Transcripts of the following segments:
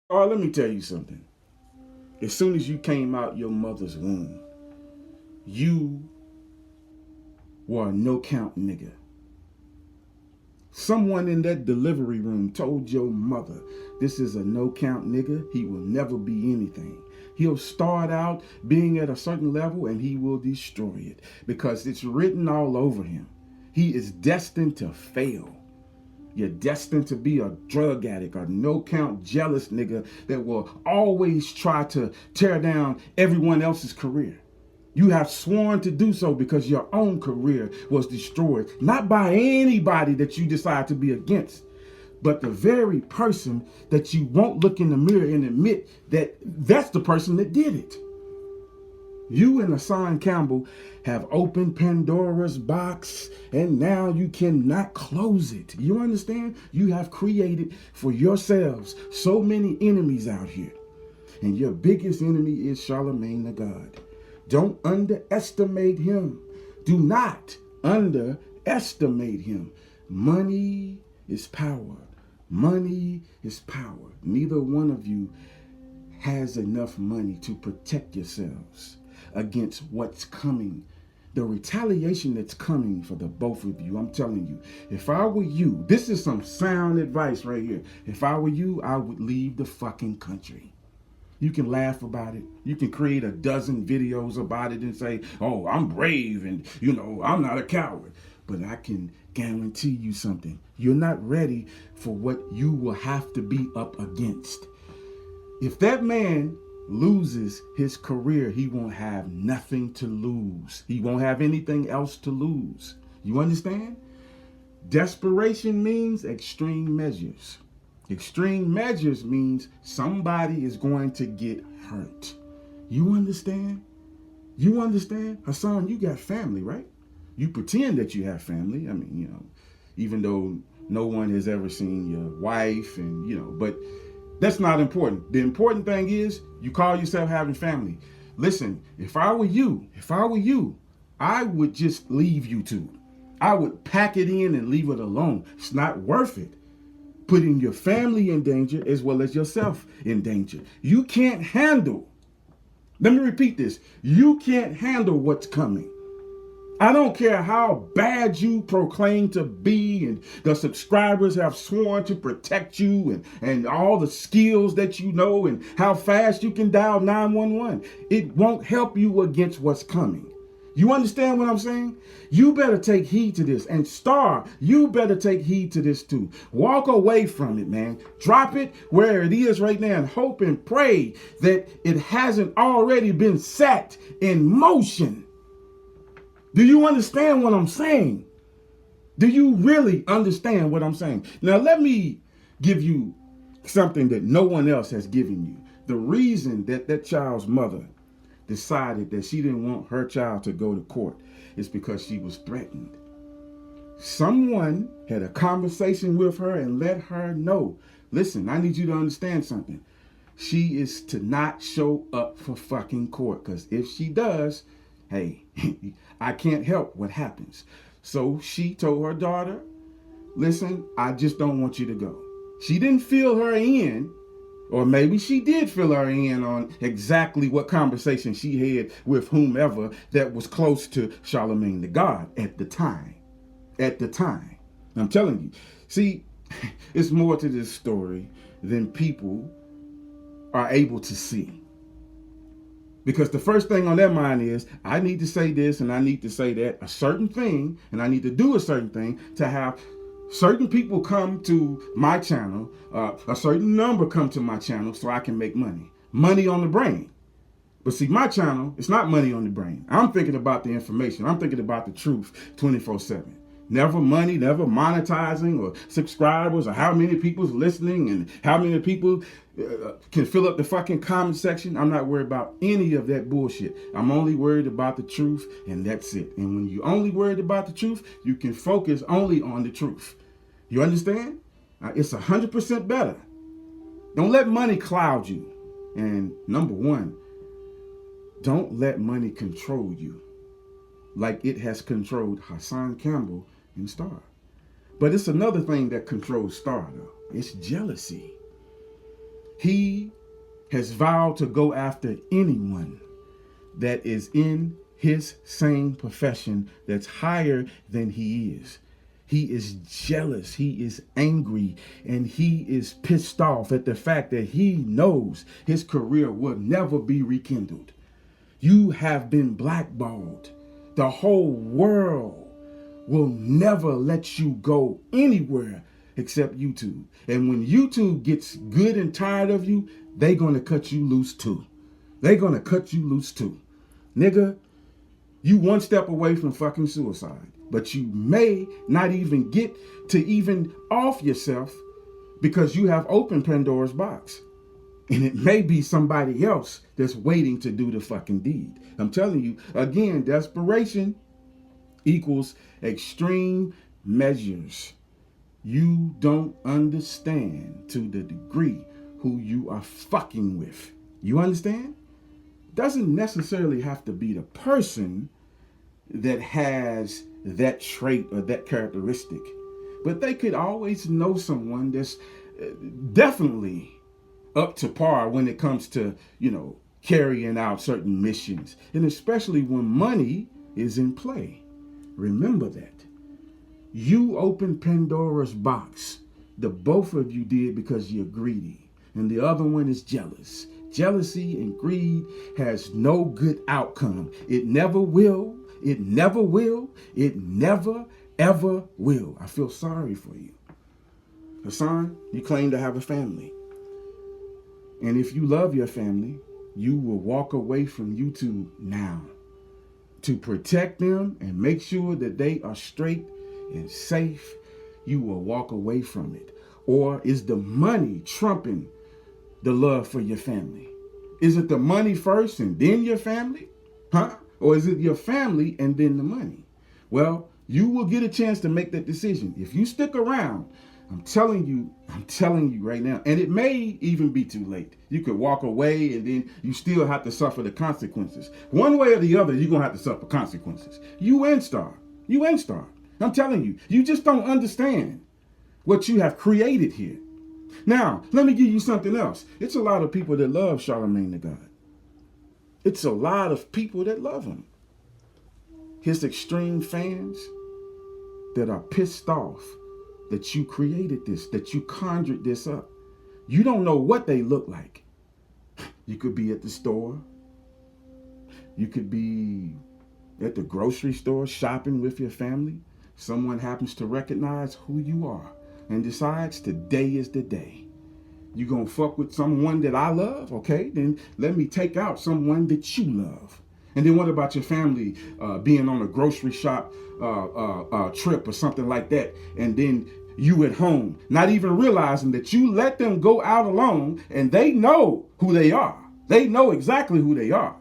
All right, let me tell you something. As soon as you came out your mother's womb, you were a no count nigga. Someone in that delivery room told your mother, this is a no count nigga. He will never be anything. He'll start out being at a certain level and he will destroy it because it's written all over him. He is destined to fail. You're destined to be a drug addict, a no count jealous nigga that will always try to tear down everyone else's career. You have sworn to do so because your own career was destroyed, not by anybody that you decide to be against, but the very person that you won't look in the mirror and admit that that's the person that did it. You and Hassan Campbell have opened Pandora's box and now you cannot close it. You understand? You have created for yourselves so many enemies out here. And your biggest enemy is Charlemagne the God. Don't underestimate him. Do not underestimate him. Money is power. Money is power. Neither one of you has enough money to protect yourselves against what's coming. The retaliation that's coming for the both of you. I'm telling you, if I were you, this is some sound advice right here. If I were you, I would leave the fucking country. You can laugh about it. You can create a dozen videos about it and say, oh, I'm brave and, I'm not a coward. But I can guarantee you something. You're not ready for what you will have to be up against. If that man loses his career, he won't have nothing to lose. He won't have anything else to lose. You understand? Desperation means extreme measures. Extreme measures means somebody is going to get hurt. You understand? You understand? Hassan, you got family, right? You pretend that you have family. I mean, even though no one has ever seen your wife and, but that's not important. The important thing is you call yourself having family. Listen, if I were you, I would just leave YouTube. I would pack it in and leave it alone. It's not worth it. Putting your family in danger as well as yourself in danger. You can't handle, let me repeat this, you can't handle what's coming. I don't care how bad you proclaim to be and the subscribers have sworn to protect you and all the skills that you know and how fast you can dial 911. It won't help you against what's coming. You understand what I'm saying? You better take heed to this. And Star, you better take heed to this too. Walk away from it, man. Drop it where it is right now and hope and pray that it hasn't already been set in motion. Do you understand what I'm saying? Do you really understand what I'm saying? Now, let me give you something that no one else has given you. The reason that that child's mother decided that she didn't want her child to go to court is because she was threatened. Someone had a conversation with her and let her know, listen, I need you to understand something. She is to not show up for fucking court because if she does, hey, I can't help what happens. So she told her daughter, listen, I just don't want you to go. She didn't fill her in, or maybe she did fill her in on exactly what conversation she had with whomever that was close to Charlemagne the God at the time. At the time. I'm telling you. See, it's more to this story than people are able to see. Because the first thing on their mind is, I need to say this and I need to say that, a certain thing, and I need to do a certain thing to have certain people come to my channel, a certain number come to my channel so I can make money. Money on the brain. But see, my channel, it's not money on the brain. I'm thinking about the information. I'm thinking about the truth 24/7. Never money, never monetizing or subscribers or how many people's listening and how many people can fill up the fucking comment section. I'm not worried about any of that bullshit. I'm only worried about the truth and that's it. And when you're only worried about the truth, you can focus only on the truth. You understand? It's 100% better. Don't let money cloud you. And number one, don't let money control you like it has controlled Hassan Campbell and Star. But it's another thing that controls Star, though. It's jealousy. He has vowed to go after anyone that is in his same profession that's higher than he is. He is jealous, he is angry, and he is pissed off at the fact that he knows his career will never be rekindled. You have been blackballed. The whole world will never let you go anywhere except YouTube. And when YouTube gets good and tired of you, they're going to cut you loose too. They're going to cut you loose too. Nigga, you one step away from fucking suicide, but you may not even get to even off yourself because you have opened Pandora's box. And it may be somebody else that's waiting to do the fucking deed. I'm telling you, again, desperation equals extreme measures. You don't understand to the degree who you are fucking with. You understand? Doesn't necessarily have to be the person that has that trait or that characteristic, but they could always know someone that's definitely up to par when it comes to, carrying out certain missions, and especially when money is in play. Remember that. You opened Pandora's box. The both of you did because you're greedy, and the other one is jealous. Jealousy and greed has no good outcome. It never will. It never will. It never, ever will. I feel sorry for you. Hassan, you claim to have a family. And if you love your family, you will walk away from YouTube now to protect them and make sure that they are straight and safe. You will walk away from it. Or is the money trumping the love for your family? Is it the money first and then your family? Or is it your family and then the money? Well, you will get a chance to make that decision. If you stick around, I'm telling you right now, and it may even be too late. You could walk away and then you still have to suffer the consequences. One way or the other, you're going to have to suffer consequences. You and Star. I'm telling you, you just don't understand what you have created here. Now, let me give you something else. It's a lot of people that love Charlemagne the God. It's a lot of people that love him. His extreme fans that are pissed off that you created this, that you conjured this up. You don't know what they look like. You could be at the store. You could be at the grocery store shopping with your family. Someone happens to recognize who you are and decides today is the day. You gonna fuck with someone that I love? Okay, then let me take out someone that you love. And then what about your family being on a grocery shop trip or something like that, and then you at home, not even realizing that you let them go out alone, and they know who they are. They know exactly who they are.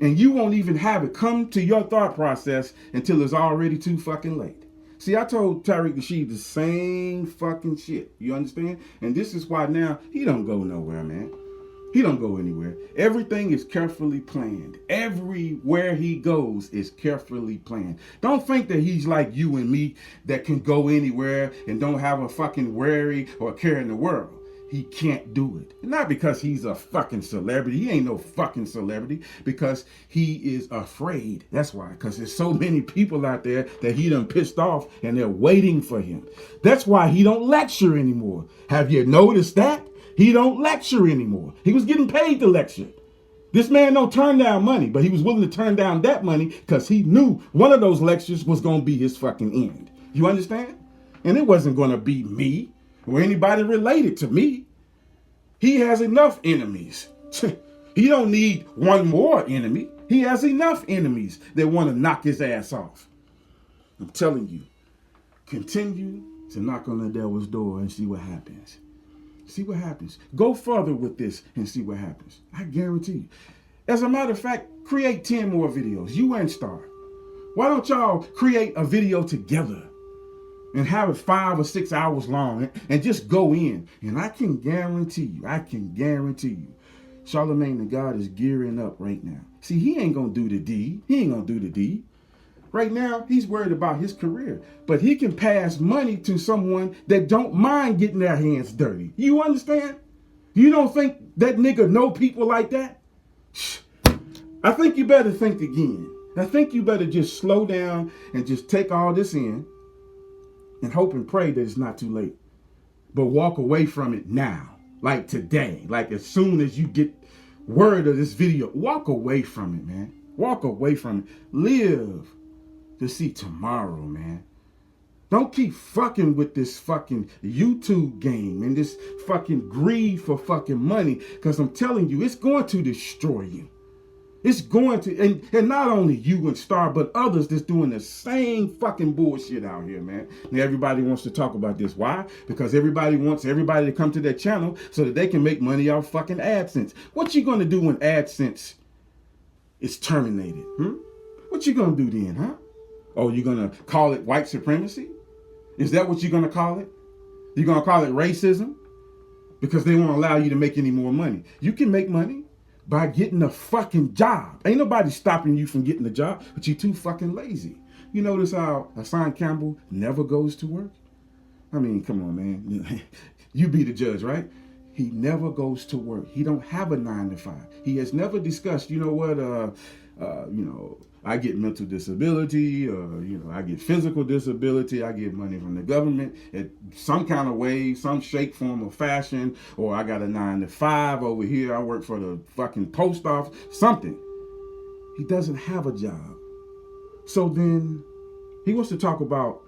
And you won't even have it come to your thought process until it's already too fucking late. See, I told Tariq Nasheed the same fucking shit. You understand? And this is why now he don't go nowhere, man. He don't go anywhere. Everything is carefully planned. Everywhere he goes is carefully planned. Don't think that he's like you and me that can go anywhere and don't have a fucking worry or care in the world. He can't do it. Not because he's a fucking celebrity. He ain't no fucking celebrity. Because he is afraid. That's why. Because there's so many people out there that he done pissed off and they're waiting for him. That's why he don't lecture anymore. Have you noticed that? He don't lecture anymore. He was getting paid to lecture. This man don't turn down money, but he was willing to turn down that money because he knew one of those lectures was going to be his fucking end. You understand? And it wasn't going to be me or anybody related to me. He has enough enemies. He don't need one more enemy. He has enough enemies that want to knock his ass off. I'm telling you, continue to knock on the devil's door and see what happens. See what happens. Go further with this and see what happens. I guarantee you. As a matter of fact, create 10 more videos. You and Star. Why don't y'all create a video together and have it 5 or 6 hours long and just go in? And I can guarantee you, Charlemagne the God is gearing up right now. See, he ain't going to do the deed. Right now, he's worried about his career. But he can pass money to someone that don't mind getting their hands dirty. You understand? You don't think that nigga know people like that? I think you better think again. I think you better just slow down and just take all this in and hope and pray that it's not too late. But walk away from it now, like today, like as soon as you get word of this video, walk away from it, man. Walk away from it. Live to see tomorrow, man. Don't keep fucking with this fucking YouTube game and this fucking greed for fucking money, because I'm telling you, it's going to destroy you. It's going to, and not only you and Star, but others that's doing the same fucking bullshit out here, man. And everybody wants to talk about this. Why? Because everybody wants everybody to come to their channel so that they can make money off fucking AdSense. What you gonna do when AdSense is terminated? What you gonna do then, huh? Oh, you gonna call it white supremacy? Is that what you're gonna call it? You're gonna call it racism? Because they won't allow you to make any more money. You can make money by getting a fucking job. Ain't nobody stopping you from getting a job, but you're too fucking lazy. You notice how Hassan Campbell never goes to work? I mean, come on, man. You be the judge, right? He never goes to work. He don't have a 9 to 5. He has never discussed, you know what, I get mental disability, or, I get physical disability, I get money from the government in some kind of way, some shape, form, or fashion, or I got a 9 to 5 over here, I work for the fucking post office, something. He doesn't have a job. So then he wants to talk about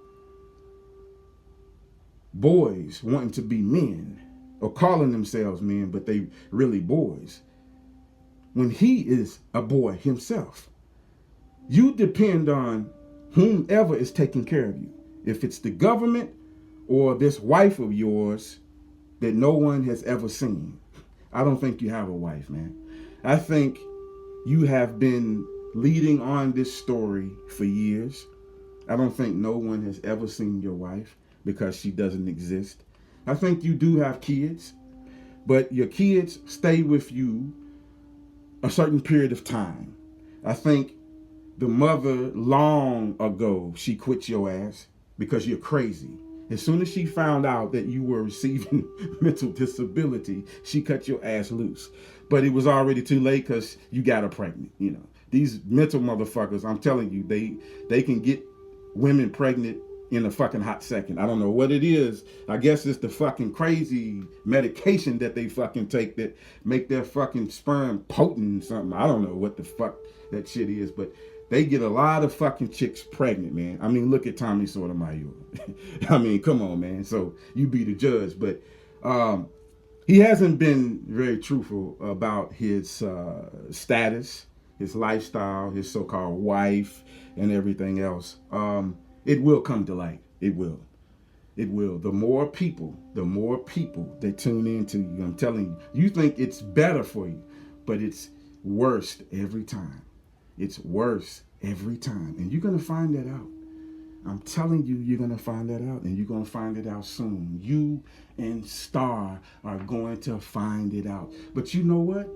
boys wanting to be men, or calling themselves men, but they really boys, when he is a boy himself. You depend on whomever is taking care of you. If it's the government or this wife of yours that no one has ever seen. I don't think you have a wife, man. I think you have been leading on this story for years. I don't think no one has ever seen your wife because she doesn't exist. I think you do have kids, but your kids stay with you a certain period of time. I think the mother, long ago, she quit your ass because you're crazy. As soon as she found out that you were receiving mental disability, she cut your ass loose. But it was already too late because you got her pregnant. These mental motherfuckers, I'm telling you, they can get women pregnant in a fucking hot second. I don't know what it is. I guess it's the fucking crazy medication that they fucking take that make their fucking sperm potent or something. I don't know what the fuck that shit is, but they get a lot of fucking chicks pregnant, man. I mean, look at Tommy Sotomayor. I mean, come on, man. So you be the judge. But he hasn't been very truthful about his status, his lifestyle, his so-called wife, and everything else. It will come to light. It will. It will. The more people that tune into you, I'm telling you, you think it's better for you, but it's worse every time. It's worse every time. And you're going to find that out. I'm telling you, you're going to find that out, and you're going to find it out soon. You and Star are going to find it out. But you know what?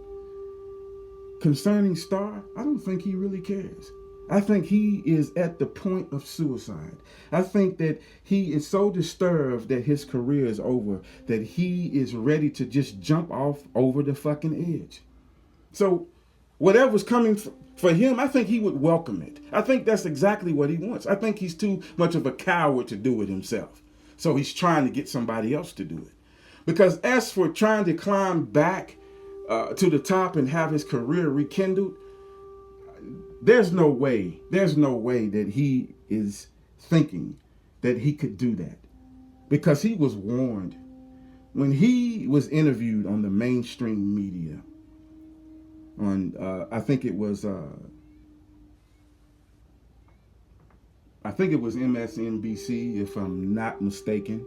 Concerning Star, I don't think he really cares. I think he is at the point of suicide. I think that he is so disturbed that his career is over that he is ready to just jump off over the fucking edge. So whatever's coming for him, I think he would welcome it. I think that's exactly what he wants. I think he's too much of a coward to do it himself. So he's trying to get somebody else to do it. Because as for trying to climb back to the top and have his career rekindled, there's no way that he is thinking that he could do that. Because he was warned when he was interviewed on the mainstream media on I think it was MSNBC, if I'm not mistaken.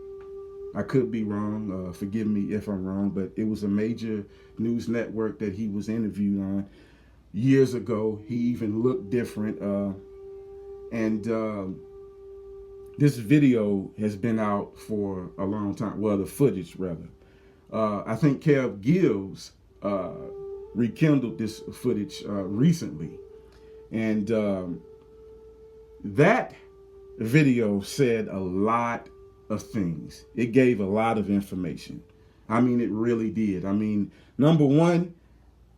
I could be wrong. Forgive me if I'm wrong, but it was a major news network that he was interviewed on years ago. He even looked different. And this video has been out for a long time. Well, the footage, rather. I think Kev Gibbs rekindled this footage recently. And that video said a lot of things. It gave a lot of information. I mean, it really did. I mean, number one,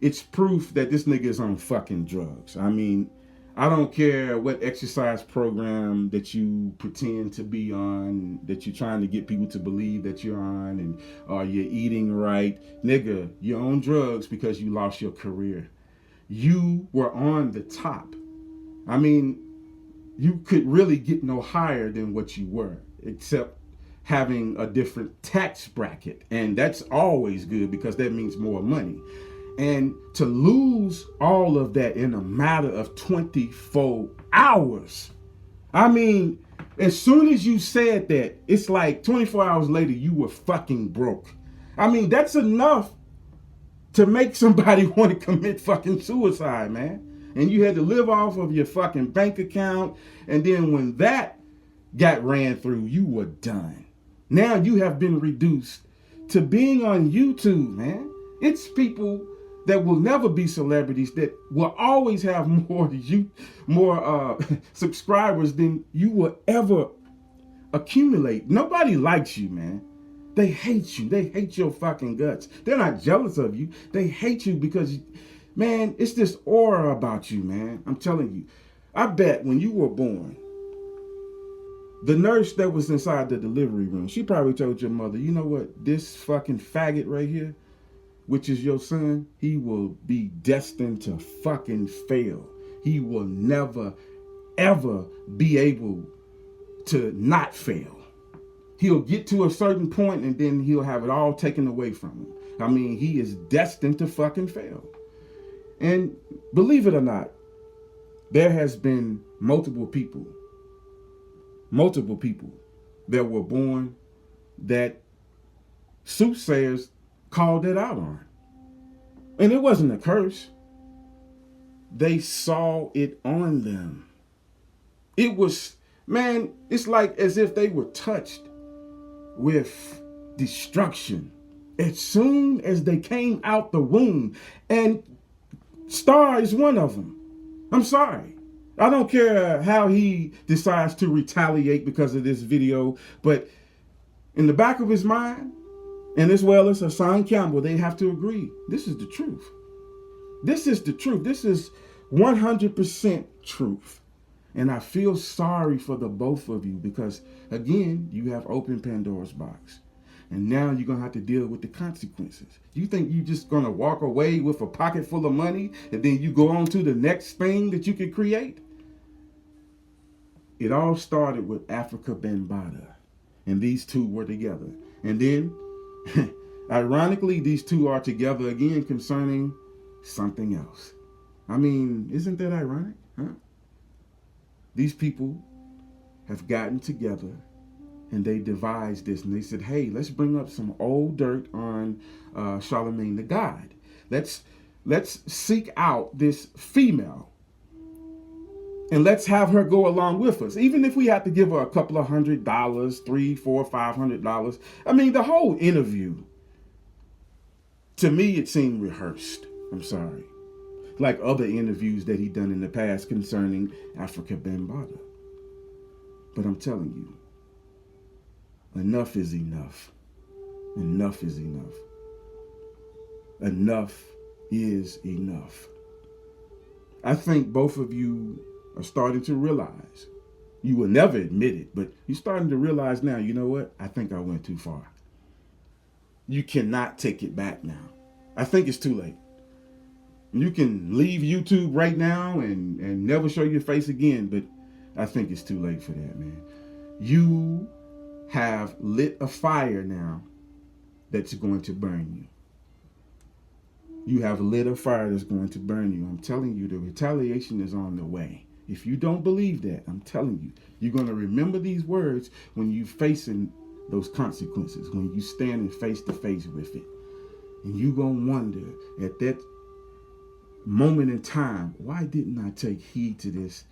it's proof that this nigga is on fucking drugs. I mean, I don't care what exercise program that you pretend to be on, that you're trying to get people to believe that you're on, and or you're eating right. Nigga, you're on drugs because you lost your career. You were on the top. I mean, you could really get no higher than what you were, except having a different tax bracket. And that's always good because that means more money. And to lose all of that in a matter of 24 hours. I mean, as soon as you said that, it's like 24 hours later, you were fucking broke. I mean, that's enough to make somebody want to commit fucking suicide, man. And you had to live off of your fucking bank account. And then when that got ran through, you were done. Now you have been reduced to being on YouTube, man. It's people that will never be celebrities that will always have more subscribers than you will ever accumulate. Nobody likes you, man. They hate you. They hate your fucking guts. They're not jealous of you. They hate you because, man, it's this aura about you, man. I'm telling you. I bet when you were born, the nurse that was inside the delivery room, she probably told your mother, you know what, this fucking faggot right here, which is your son, he will be destined to fucking fail. He will never, ever be able to not fail. He'll get to a certain point and then he'll have it all taken away from him. I mean, he is destined to fucking fail. And believe it or not, there has been multiple people that were born that soothsayers called it out on. And it wasn't a curse. They saw it on them. It was, man, it's like as if they were touched with destruction as soon as they came out the womb. And Star is one of them. I'm sorry. I don't care how he decides to retaliate because of this video, but in the back of his mind, and as well as Hassan Campbell, they have to agree. This is the truth. This is the truth. This is 100% truth. And I feel sorry for the both of you because, again, you have opened Pandora's box. And now you're going to have to deal with the consequences. You think you're just going to walk away with a pocket full of money and then you go on to the next thing that you can create? It all started with Africa Bambaataa. And these two were together. And then, ironically, these two are together again concerning something else. I mean, isn't that ironic? Huh? These people have gotten together and they devised this and they said, hey, let's bring up some old dirt on Charlemagne the God. Let's seek out this female and let's have her go along with us. Even if we have to give her a couple of $100, $300, $400, $500. I mean, the whole interview, to me, it seemed rehearsed. I'm sorry. Like other interviews that he done in the past concerning Africa Bambaataa. But I'm telling you, enough is enough. Enough is enough. Enough is enough. I think both of you are starting to realize, you will never admit it, but you're starting to realize now, you know what? I think I went too far. You cannot take it back now. I think it's too late. You can leave YouTube right now and never show your face again, but I think it's too late for that, man. You have lit a fire now that's going to burn you. You have lit a fire that's going to burn you. I'm telling you, the retaliation is on the way. If you don't believe that, I'm telling you, you're going to remember these words when you're facing those consequences, when you standing face to face with it. And you're going to wonder at that moment in time, why didn't I take heed to this?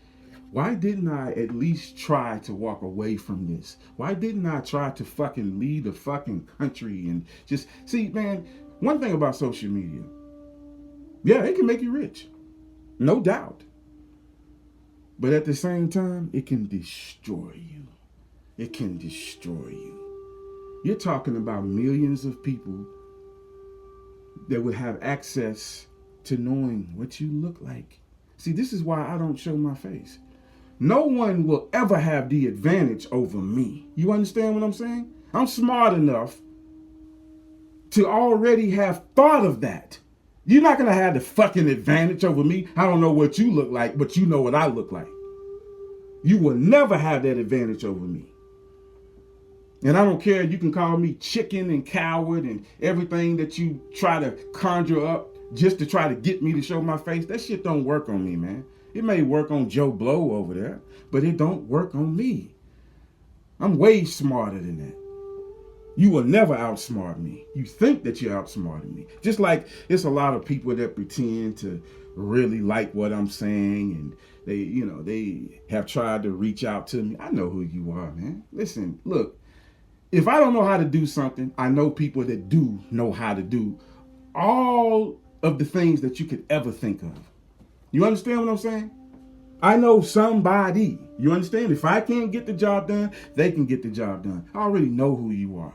Why didn't I at least try to walk away from this? Why didn't I try to fucking lead the fucking country and just, see, man, one thing about social media, yeah, it can make you rich. No doubt. But at the same time, it can destroy you. It can destroy you. You're talking about millions of people that would have access to knowing what you look like. See, this is why I don't show my face. No one will ever have the advantage over me. You understand what I'm saying? I'm smart enough to already have thought of that. You're not going to have the fucking advantage over me. I don't know what you look like, but you know what I look like. You will never have that advantage over me. And I don't care. You can call me chicken and coward and everything that you try to conjure up just to try to get me to show my face. That shit don't work on me, man. It may work on Joe Blow over there, but it don't work on me. I'm way smarter than that. You will never outsmart me. You think that you're outsmarting me. Just like it's a lot of people that pretend to really like what I'm saying, and they have tried to reach out to me. I know who you are, man. Listen, look, if I don't know how to do something, I know people that do know how to do all of the things that you could ever think of. You understand what I'm saying? I know somebody. You understand? If I can't get the job done, they can get the job done. I already know who you are.